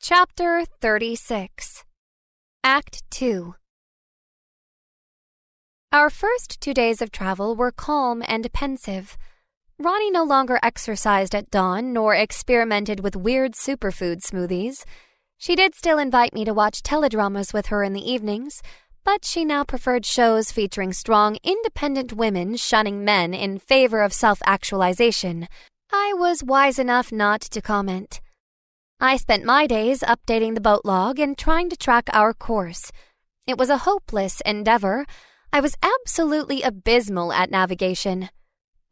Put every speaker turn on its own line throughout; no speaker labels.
Chapter 36. Act 2. Our first 2 days of travel were calm and pensive. Ronnie no longer exercised at dawn nor experimented with weird superfood smoothies. She did still invite me to watch teledramas with her in the evenings, but she now preferred shows featuring strong, independent women shunning men in favor of self-actualization. I was wise enough not to comment. I spent my days updating the boat log and trying to track our course. It was a hopeless endeavor. I was absolutely abysmal at navigation.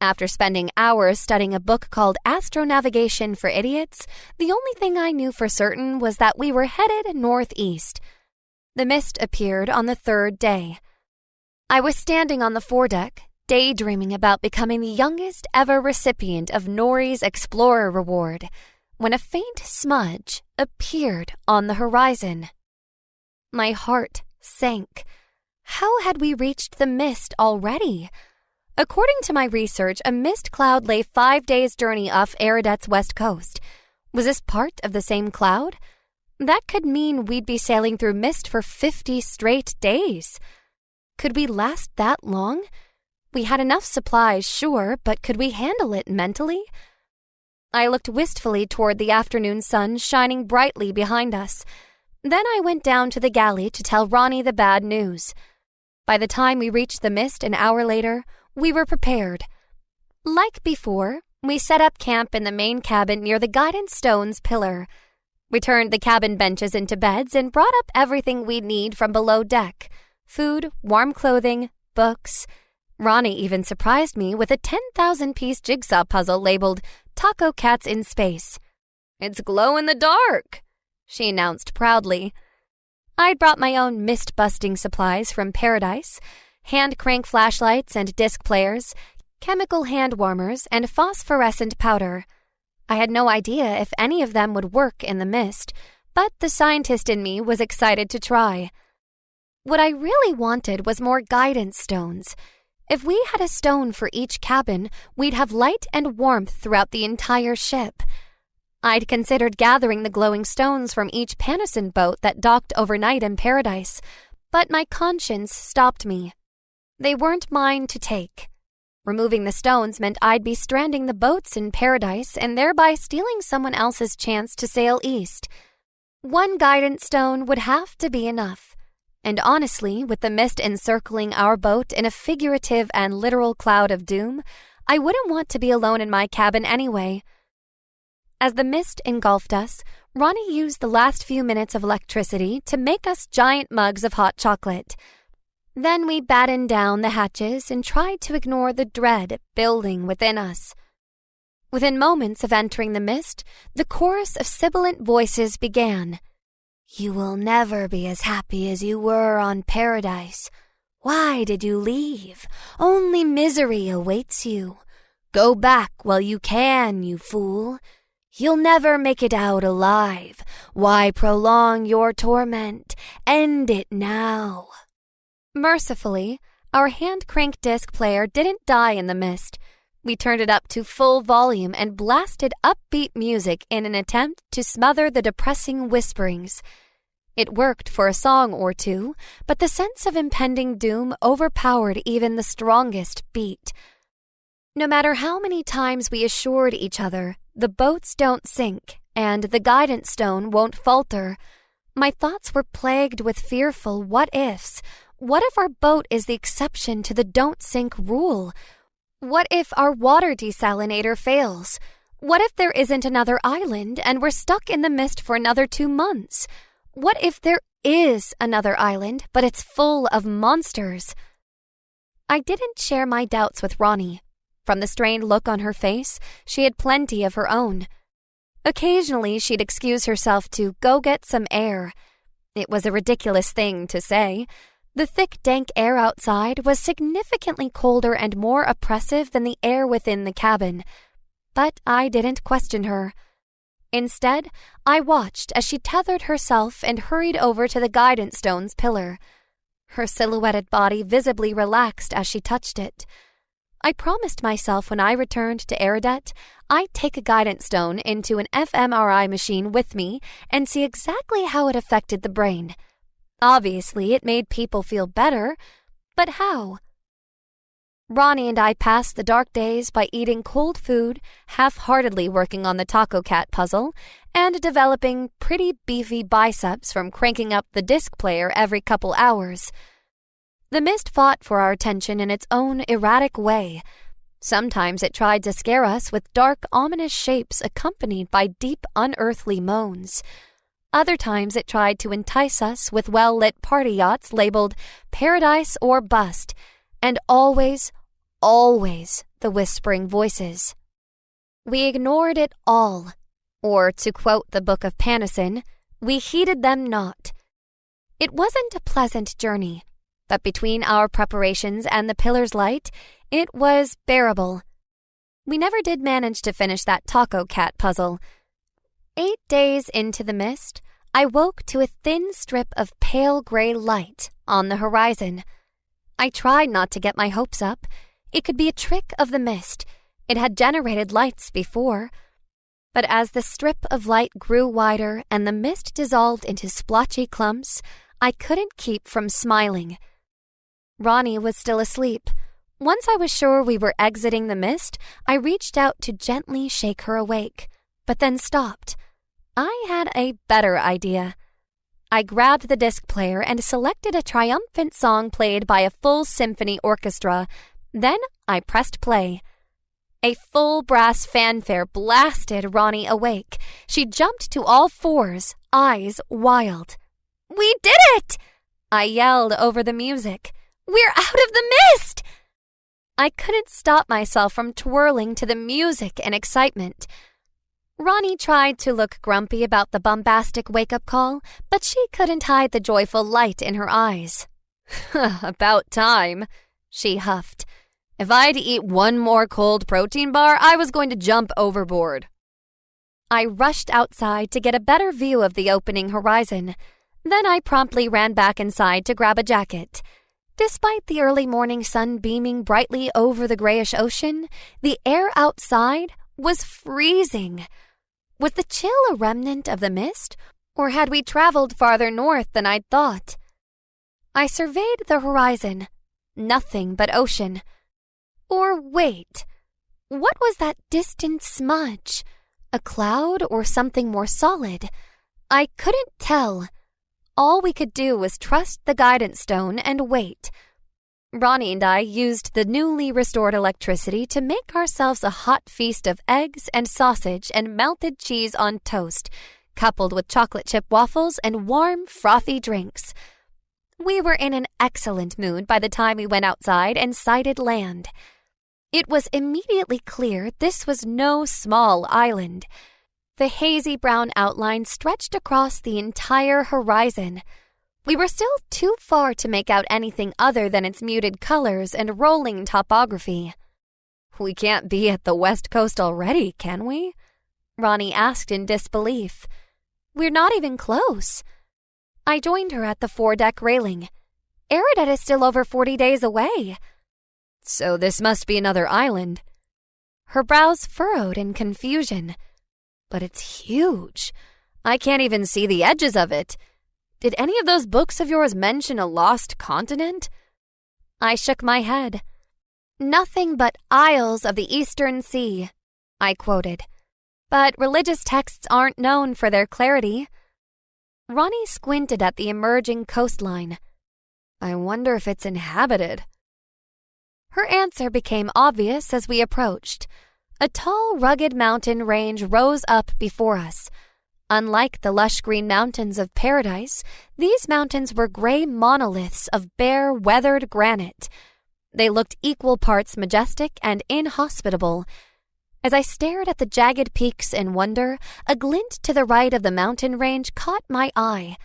After spending hours studying a book called Astronavigation for Idiots, the only thing I knew for certain was that we were headed northeast. The mist appeared on the third day. I was standing on the foredeck, daydreaming about becoming the youngest ever recipient of Nori's Explorer Reward, when a faint smudge appeared on the horizon. My heart sank. How had we reached the mist already? According to my research, a mist cloud lay 5 days' journey off Eridet's west coast. Was this part of the same cloud? That could mean we'd be sailing through mist for 50 straight days. Could we last that long? We had enough supplies, sure, but could we handle it mentally? I looked wistfully toward the afternoon sun shining brightly behind us. Then I went down to the galley to tell Ronnie the bad news. By the time we reached the mist an hour later, we were prepared. Like before, we set up camp in the main cabin near the guidance stone's pillar. We turned the cabin benches into beds and brought up everything we'd need from below deck: food, warm clothing, books. Ronnie even surprised me with a 10,000-piece jigsaw puzzle labeled Taco Cats in Space. "It's glow in the dark," she announced proudly. I'd brought my own mist-busting supplies from Paradise: hand-crank flashlights and disc players, chemical hand warmers, and phosphorescent powder. I had no idea if any of them would work in the mist, but the scientist in me was excited to try. What I really wanted was more guidance stones. If we had a stone for each cabin, we'd have light and warmth throughout the entire ship. I'd considered gathering the glowing stones from each Panosyn boat that docked overnight in Paradise, but my conscience stopped me. They weren't mine to take. Removing the stones meant I'd be stranding the boats in Paradise and thereby stealing someone else's chance to sail east. One guidance stone would have to be enough. And honestly, with the mist encircling our boat in a figurative and literal cloud of doom, I wouldn't want to be alone in my cabin anyway. As the mist engulfed us, Ronnie used the last few minutes of electricity to make us giant mugs of hot chocolate. Then we battened down the hatches and tried to ignore the dread building within us. Within moments of entering the mist, the chorus of sibilant voices began. "You will never be as happy as you were on Paradise. Why did you leave? Only misery awaits you. Go back while you can, you fool. You'll never make it out alive. Why prolong your torment? End it now." Mercifully, our hand-crank disc player didn't die in the mist. We turned it up to full volume and blasted upbeat music in an attempt to smother the depressing whisperings. It worked for a song or two, but the sense of impending doom overpowered even the strongest beat. No matter how many times we assured each other, the boats don't sink and the guidance stone won't falter, my thoughts were plagued with fearful what-ifs. What if our boat is the exception to the don't-sink rule? What if our water desalinator fails? What if there isn't another island and we're stuck in the mist for another 2 months? What if there is another island, but it's full of monsters? I didn't share my doubts with Ronnie. From the strained look on her face, she had plenty of her own. Occasionally, she'd excuse herself to go get some air. It was a ridiculous thing to say. The thick, dank air outside was significantly colder and more oppressive than the air within the cabin. But I didn't question her. Instead, I watched as she tethered herself and hurried over to the guidance stone's pillar. Her silhouetted body visibly relaxed as she touched it. I promised myself when I returned to Eridet, I'd take a guidance stone into an fMRI machine with me and see exactly how it affected the brain. Obviously, it made people feel better, but how? Ronnie and I passed the dark days by eating cold food, half-heartedly working on the Taco Cat puzzle, and developing pretty beefy biceps from cranking up the disc player every couple hours. The mist fought for our attention in its own erratic way. Sometimes it tried to scare us with dark, ominous shapes accompanied by deep, unearthly moans. Other times it tried to entice us with well-lit party yachts labeled Paradise or Bust, and always the whispering voices. We ignored it all, or to quote the Book of Panosyn, we heeded them not. It wasn't a pleasant journey, but between our preparations and the pillar's light, it was bearable. We never did manage to finish that Taco Cat puzzle. 8 days into the mist, I woke to a thin strip of pale gray light on the horizon. I tried not to get my hopes up. It could be a trick of the mist. It had generated lights before. But as the strip of light grew wider and the mist dissolved into splotchy clumps, I couldn't keep from smiling. Ronnie was still asleep. Once I was sure we were exiting the mist, I reached out to gently shake her awake, but then stopped. I had a better idea. I grabbed the disc player and selected a triumphant song played by a full symphony orchestra. Then I pressed play. A full brass fanfare blasted Ronnie awake. She jumped to all fours, eyes wild. "We did it!" I yelled over the music. "We're out of the mist!" I couldn't stop myself from twirling to the music and excitement. Ronnie tried to look grumpy about the bombastic wake-up call, but she couldn't hide the joyful light in her eyes. "About time," she huffed. "If I had to eat one more cold protein bar, I was going to jump overboard." I rushed outside to get a better view of the opening horizon. Then I promptly ran back inside to grab a jacket. Despite the early morning sun beaming brightly over the grayish ocean, the air outside was freezing. Was the chill a remnant of the mist, or had we traveled farther north than I'd thought? I surveyed the horizon. Nothing but ocean. Or wait, what was that distant smudge? A cloud or something more solid? I couldn't tell. All we could do was trust the guidance stone and wait. Ronnie and I used the newly restored electricity to make ourselves a hot feast of eggs and sausage and melted cheese on toast, coupled with chocolate chip waffles and warm, frothy drinks. We were in an excellent mood by the time we went outside and sighted land. It was immediately clear this was no small island. The hazy brown outline stretched across the entire horizon. We were still too far to make out anything other than its muted colors and rolling topography. "We can't be at the west coast already, can we?" Ronnie asked in disbelief. "We're not even close." I joined her at the foredeck railing. Eridet is still over 40 days away. "So this must be another island." Her brows furrowed in confusion. "But it's huge. I can't even see the edges of it. Did any of those books of yours mention a lost continent?" I shook my head. "Nothing but isles of the Eastern Sea," I quoted. "But religious texts aren't known for their clarity." Ronnie squinted at the emerging coastline. "I wonder if it's inhabited." Her answer became obvious as we approached. A tall, rugged mountain range rose up before us. Unlike the lush green mountains of Paradise, these mountains were gray monoliths of bare, weathered granite. They looked equal parts majestic and inhospitable. As I stared at the jagged peaks in wonder, a glint to the right of the mountain range caught my eye.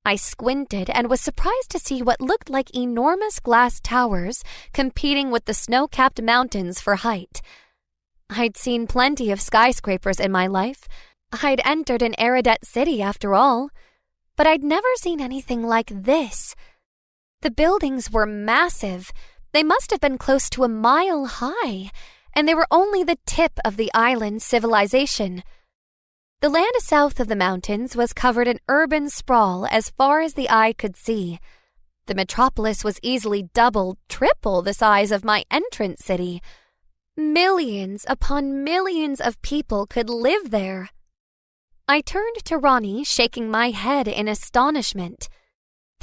I squinted and was surprised to see what looked like enormous glass towers competing with the snow-capped mountains for height. I'd seen plenty of skyscrapers in my life. I'd entered an Eridet city after all. But I'd never seen anything like this. The buildings were massive, They must have been close to a mile high, and they were only the tip of the island's civilization. The land south of the mountains was covered in urban sprawl as far as the eye could see. The metropolis was easily double, triple the size of my entrance city. Millions upon millions of people could live there. I turned to Ronnie, shaking my head in astonishment.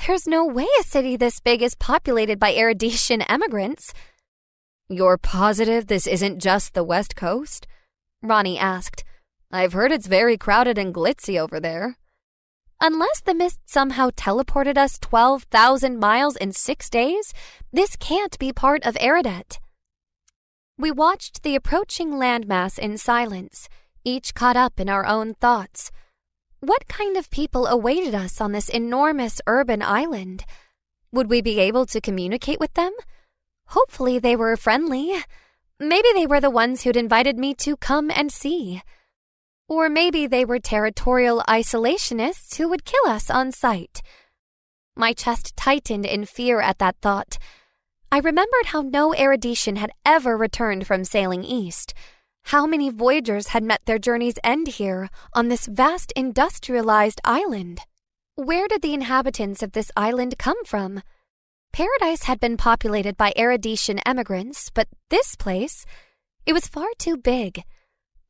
There's no way a city this big is populated by erudition emigrants.
You're positive this isn't just the West Coast? Ronnie asked. I've heard it's very crowded and glitzy over there.
Unless the mist somehow teleported us 12,000 miles in 6 days, this can't be part of Eridet. We watched the approaching landmass in silence, each caught up in our own thoughts. What kind of people awaited us on this enormous urban island? Would we be able to communicate with them? Hopefully they were friendly. Maybe they were the ones who'd invited me to come and see. Or maybe they were territorial isolationists who would kill us on sight. My chest tightened in fear at that thought. I remembered how no erudition had ever returned from sailing east. How many voyagers had met their journey's end here, on this vast industrialized island? Where did the inhabitants of this island come from? Paradise had been populated by erudition emigrants, but this place, it was far too big.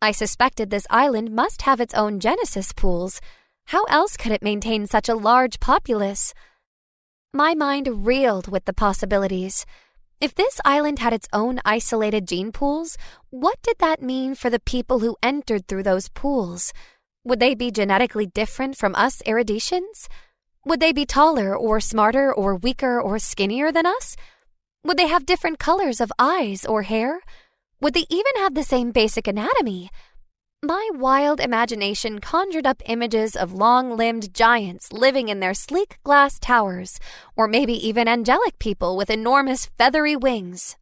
I suspected this island must have its own Genesis pools. How else could it maintain such a large populace? My mind reeled with the possibilities. If this island had its own isolated gene pools, what did that mean for the people who entered through those pools? Would they be genetically different from us eruditions? Would they be taller or smarter or weaker or skinnier than us? Would they have different colors of eyes or hair? Would they even have the same basic anatomy? My wild imagination conjured up images of long-limbed giants living in their sleek glass towers, or maybe even angelic people with enormous feathery wings.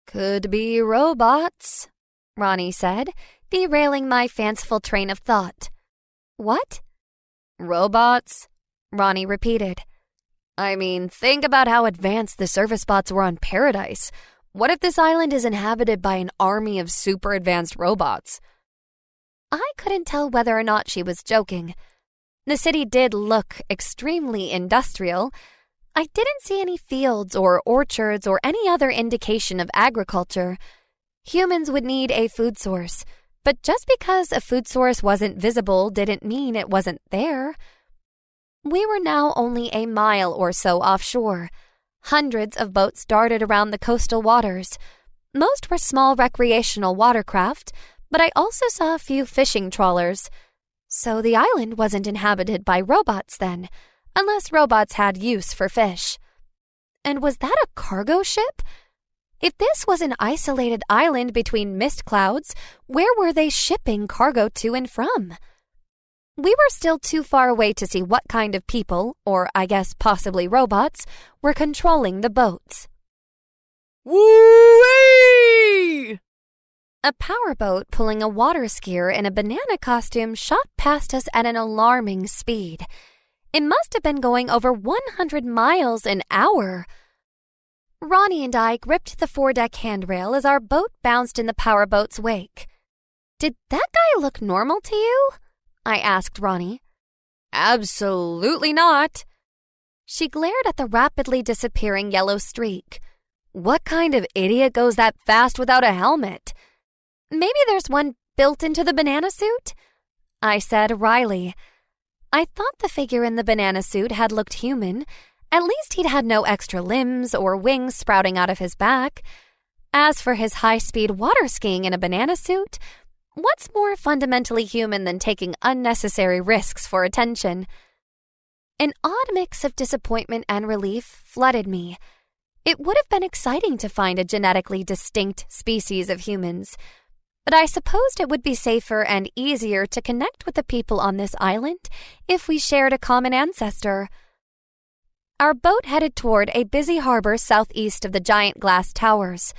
Could be robots,
Ronnie said, derailing my fanciful train of thought. What?
Robots,
Ronnie repeated.
I mean, think about how advanced the surface bots were on Paradise. What if this island is inhabited by an army of super advanced robots?
I couldn't tell whether or not she was joking. The city did look extremely industrial. I didn't see any fields or orchards or any other indication of agriculture. Humans would need a food source, but just because a food source wasn't visible didn't mean it wasn't there. We were now only a mile or so offshore. Hundreds of boats darted around the coastal waters. Most were small recreational watercraft, but I also saw a few fishing trawlers. So the island wasn't inhabited by robots then, unless robots had use for fish. And was that a cargo ship? If this was an isolated island between mist clouds, where were they shipping cargo to and from? We were still too far away to see what kind of people, or I guess possibly robots, were controlling the boats.
Woo-wee!
A powerboat pulling a water skier in a banana costume shot past us at an alarming speed. It must have been going over 100 miles an hour. Ronnie and I gripped the foredeck handrail as our boat bounced in the powerboat's wake. Did that guy look normal to you? I asked Ronnie.
Absolutely not.
She glared at the rapidly disappearing yellow streak.
What kind of idiot goes that fast without a helmet?
Maybe there's one built into the banana suit? I said wryly. I thought the figure in the banana suit had looked human. At least he'd had no extra limbs or wings sprouting out of his back. As for his high-speed water skiing in a banana suit, what's more fundamentally human than taking unnecessary risks for attention? An odd mix of disappointment and relief flooded me. It would have been exciting to find a genetically distinct species of humans, but I supposed it would be safer and easier to connect with the people on this island if we shared a common ancestor. Our boat headed toward a busy harbor southeast of the giant glass towers.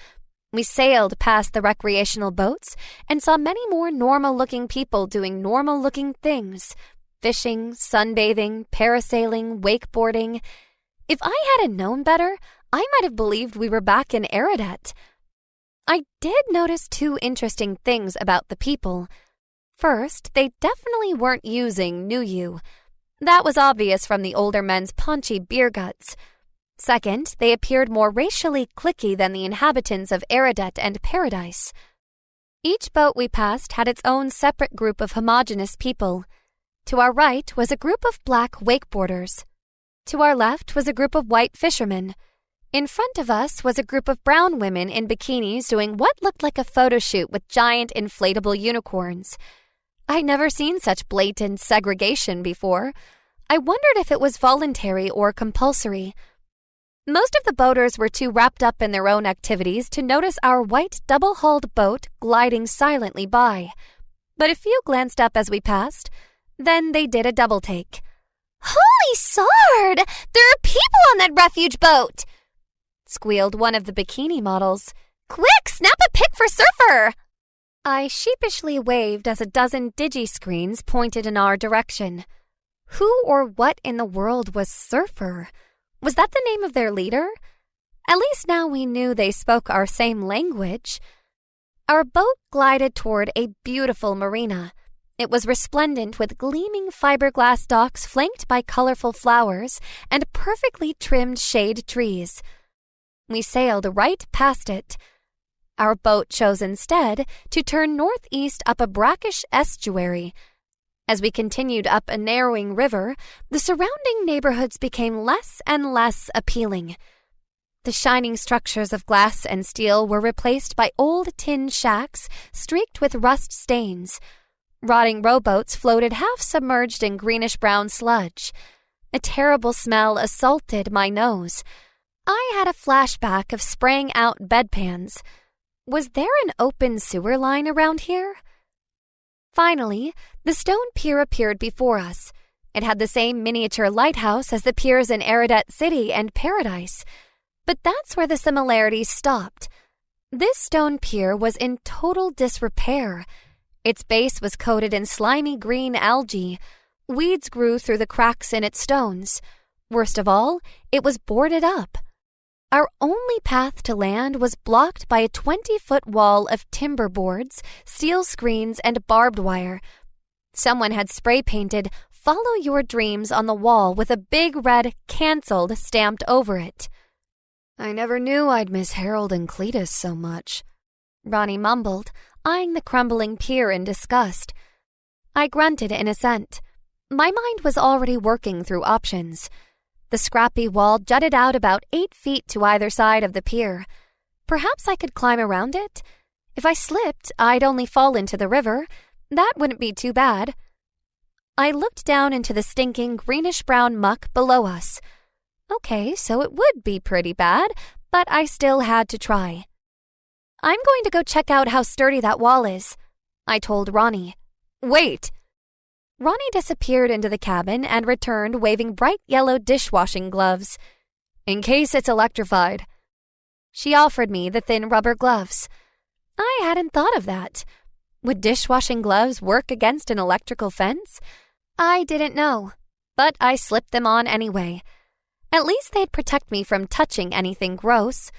We sailed past the recreational boats and saw many more normal-looking people doing normal-looking things: fishing, sunbathing, parasailing, wakeboarding. If I hadn't known better, I might have believed we were back in Eridet. I did notice two interesting things about the people. First, they definitely weren't using Nuyu. That was obvious from the older men's paunchy beer guts. Second, they appeared more racially cliquey than the inhabitants of Eridet and Paradise. Each boat we passed had its own separate group of homogenous people. To our right was a group of black wakeboarders. To our left was a group of white fishermen. In front of us was a group of brown women in bikinis doing what looked like a photo shoot with giant inflatable unicorns. I'd never seen such blatant segregation before. I wondered if it was voluntary or compulsory. Most of the boaters were too wrapped up in their own activities to notice our white double-hulled boat gliding silently by. But a few glanced up as we passed. Then they did a double-take.
"Holy sard! There are people on that refuge boat!"
squealed one of the bikini models.
"Quick, snap a pic for Surfer!"
I sheepishly waved as a dozen digi-screens pointed in our direction. Who or what in the world was Surfer? Was that the name of their leader? At least now we knew they spoke our same language. Our boat glided toward a beautiful marina. It was resplendent with gleaming fiberglass docks flanked by colorful flowers and perfectly trimmed shade trees. We sailed right past it. Our boat chose instead to turn northeast up a brackish estuary. As we continued up a narrowing river, the surrounding neighborhoods became less and less appealing. The shining structures of glass and steel were replaced by old tin shacks streaked with rust stains. Rotting rowboats floated half-submerged in greenish-brown sludge. A terrible smell assaulted my nose. I had a flashback of spraying out bedpans. Was there an open sewer line around here? Finally, the stone pier appeared before us. It had the same miniature lighthouse as the piers in Eridet City and Paradise. But that's where the similarities stopped. This stone pier was in total disrepair. Its base was coated in slimy green algae. Weeds grew through the cracks in its stones. Worst of all, it was boarded up. Our only path to land was blocked by a 20-foot wall of timber boards, steel screens, and barbed wire. Someone had spray-painted "Follow Your Dreams" on the wall with a big red "Cancelled" stamped over it. "I never knew I'd miss Harold and Cletus so much," Ronnie mumbled, eyeing the crumbling pier in disgust. I grunted in assent. My mind was already working through options. The scrappy wall jutted out about 8 feet to either side of the pier. Perhaps I could climb around it? If I slipped, I'd only fall into the river. That wouldn't be too bad. I looked down into the stinking greenish-brown muck below us. Okay, so it would be pretty bad, but I still had to try. "I'm going to go check out how sturdy that wall is," I told Ronnie. "Wait!" Ronnie disappeared into the cabin and returned waving bright yellow dishwashing gloves. "In case it's electrified." She offered me the thin rubber gloves. I hadn't thought of that. Would dishwashing gloves work against an electrical fence? I didn't know, but I slipped them on anyway. At least they'd protect me from touching anything gross.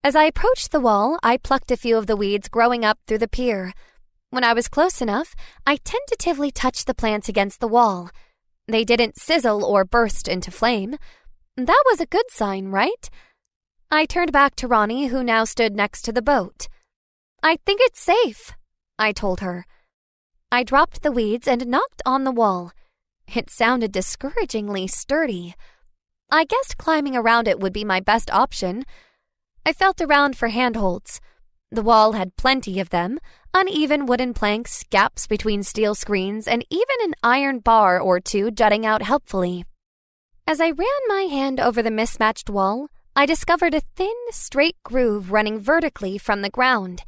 As I approached the wall, I plucked a few of the weeds growing up through the pier. When I was close enough, I tentatively touched the plants against the wall. They didn't sizzle or burst into flame. That was a good sign, right? I turned back to Ronnie, who now stood next to the boat. "I think it's safe," I told her. I dropped the weeds and knocked on the wall. It sounded discouragingly sturdy. I guessed climbing around it would be my best option. I felt around for handholds. The wall had plenty of them, uneven wooden planks, gaps between steel screens, and even an iron bar or two jutting out helpfully. As I ran my hand over the mismatched wall, I discovered a thin, straight groove running vertically from the ground.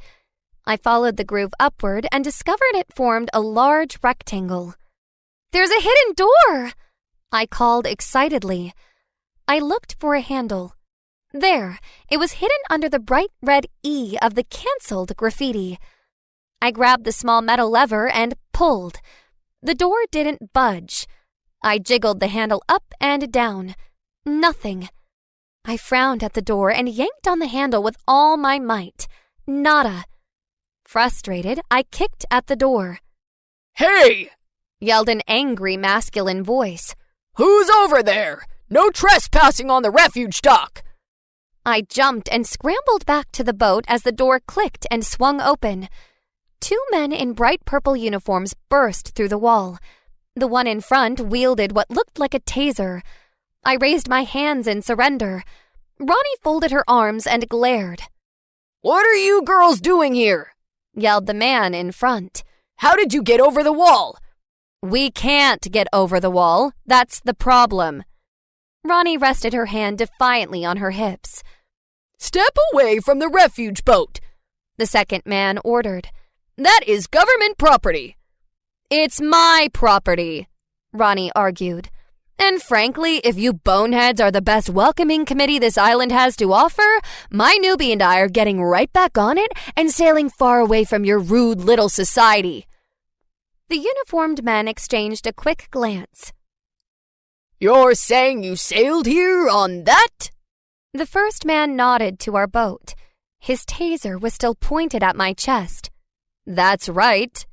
I followed the groove upward and discovered it formed a large rectangle. "There's a hidden door!" I called excitedly. I looked for a handle. There, it was hidden under the bright red E of the cancelled graffiti. I grabbed the small metal lever and pulled. The door didn't budge. I jiggled the handle up and down. Nothing. I frowned at the door and yanked on the handle with all my might. Nada. Frustrated, I kicked at the door.
"Hey!"
yelled an angry masculine voice.
"Who's over there? No trespassing on the refuge dock!"
I jumped and scrambled back to the boat as the door clicked and swung open. 2 men in bright purple uniforms burst through the wall. The one in front wielded what looked like a taser. I raised my hands in surrender. Ronnie folded her arms and glared.
"What are you girls doing here?"
yelled the man in front.
"How did you get over the wall?"
"We can't get over the wall. That's the problem." Ronnie rested her hand defiantly on her hips.
"Step away from the refuge boat,"
the second man ordered.
"That is government property."
"It's my property," Ronnie argued. "And frankly, if you boneheads are the best welcoming committee this island has to offer, my newbie and I are getting right back on it and sailing far away from your rude little society." The uniformed men exchanged a quick glance.
"You're saying you sailed here on that?"
The first man nodded to our boat. His taser was still pointed at my chest. "That's right."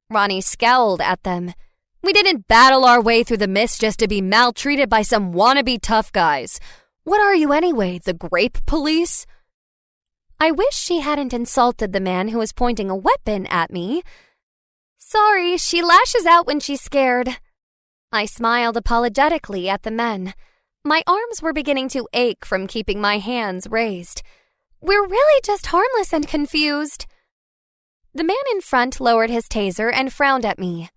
Ronnie scowled at them. "We didn't battle our way through the mist just to be maltreated by some wannabe tough guys. What are you anyway, the grape police?" I wish she hadn't insulted the man who was pointing a weapon at me. "Sorry, she lashes out when she's scared." I smiled apologetically at the men. My arms were beginning to ache from keeping my hands raised. "We're really just harmless and confused." The man in front lowered his taser and frowned at me.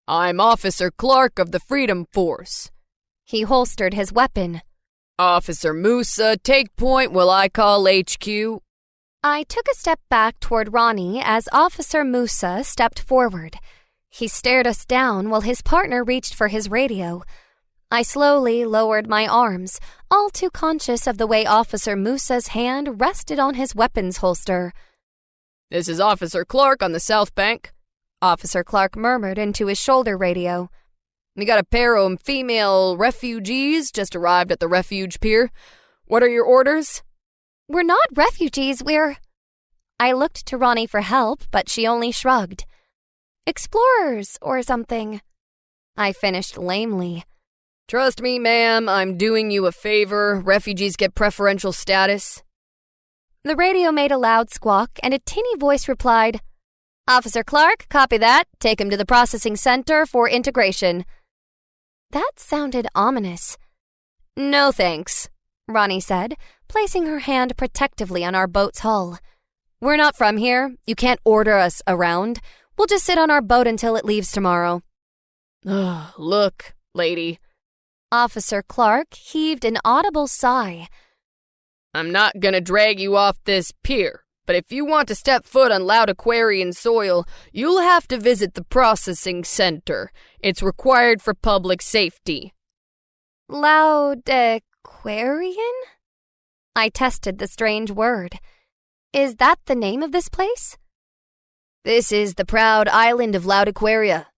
"I'm Officer Clark of the Freedom Force."
He holstered his weapon.
"Officer Musa, take point while I call HQ."
I took a step back toward Ronnie as Officer Musa stepped forward. He stared us down while his partner reached for his radio. I slowly lowered my arms, all too conscious of the way Officer Musa's hand rested on his weapons holster.
"This is Officer Clark on the South Bank,"
Officer Clark murmured into his shoulder radio.
"We got a pair of female refugees just arrived at the refuge pier. What are your orders?"
"We're not refugees, we're—" I looked to Ronnie for help, but she only shrugged. "Explorers or something." I finished lamely.
"Trust me, ma'am, I'm doing you a favor. Refugees get preferential status."
The radio made a loud squawk, and a tinny voice replied, "Officer Clark, copy that. Take him to the processing center for integration." That sounded ominous. "No thanks," Ronnie said, placing her hand protectively on our boat's hull. "We're not from here. You can't order us around. We'll just sit on our boat until it leaves tomorrow."
"Look, lady."
Officer Clark heaved an audible sigh.
"I'm not gonna drag you off this pier, but if you want to step foot on Loud Aquarian soil, you'll have to visit the processing center. It's required for public safety."
Loud Aquarian? I tested the strange word. Is that the name of this place?
"This is the proud island of Loud Aquaria,"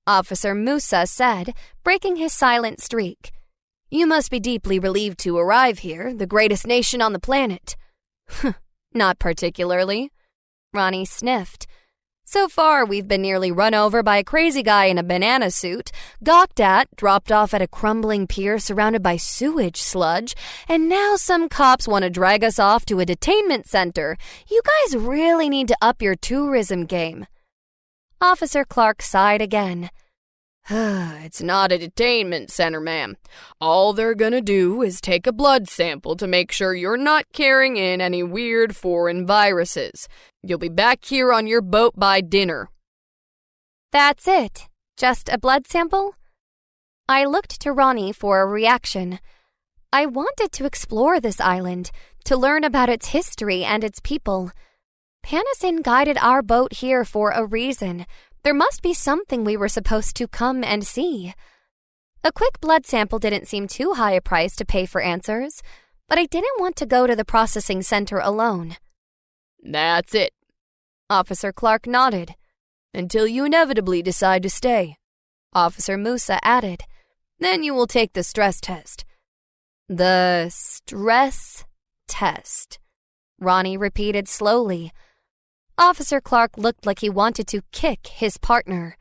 Officer Musa said, breaking his silent streak.
"You must be deeply relieved to arrive here, the greatest nation on the planet."
"Not particularly," Ronnie sniffed. "So far, we've been nearly run over by a crazy guy in a banana suit, gawked at, dropped off at a crumbling pier surrounded by sewage sludge, and now some cops want to drag us off to a detainment center. You guys really need to up your tourism game." Officer Clark sighed again.
"It's not a detainment center, ma'am. All they're gonna do is take a blood sample to make sure you're not carrying in any weird foreign viruses. You'll be back here on your boat by dinner."
"That's it? Just a blood sample?" I looked to Ronnie for a reaction. I wanted to explore this island, to learn about its history and its people. Panosyn guided our boat here for a reason. There must be something we were supposed to come and see. A quick blood sample didn't seem too high a price to pay for answers, but I didn't want to go to the processing center alone.
"That's it."
Officer Clark nodded.
"Until you inevitably decide to stay,"
Officer Musa added.
"Then you will take the stress test."
The stress test, Ronnie repeated slowly. Officer Clark looked like he wanted to kick his partner.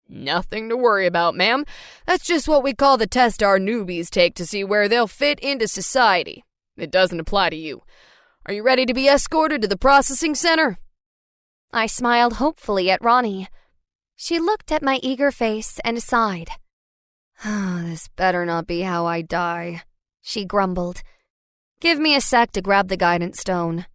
Nothing to worry about, ma'am. That's just what we call the test our newbies take to see where they'll fit into society. It doesn't apply to you. Are you ready to be escorted to the processing center?
I smiled hopefully at Ronnie. She looked at my eager face and sighed.
This better not be how I die,
she grumbled. Give me a sec to grab the guidance stone.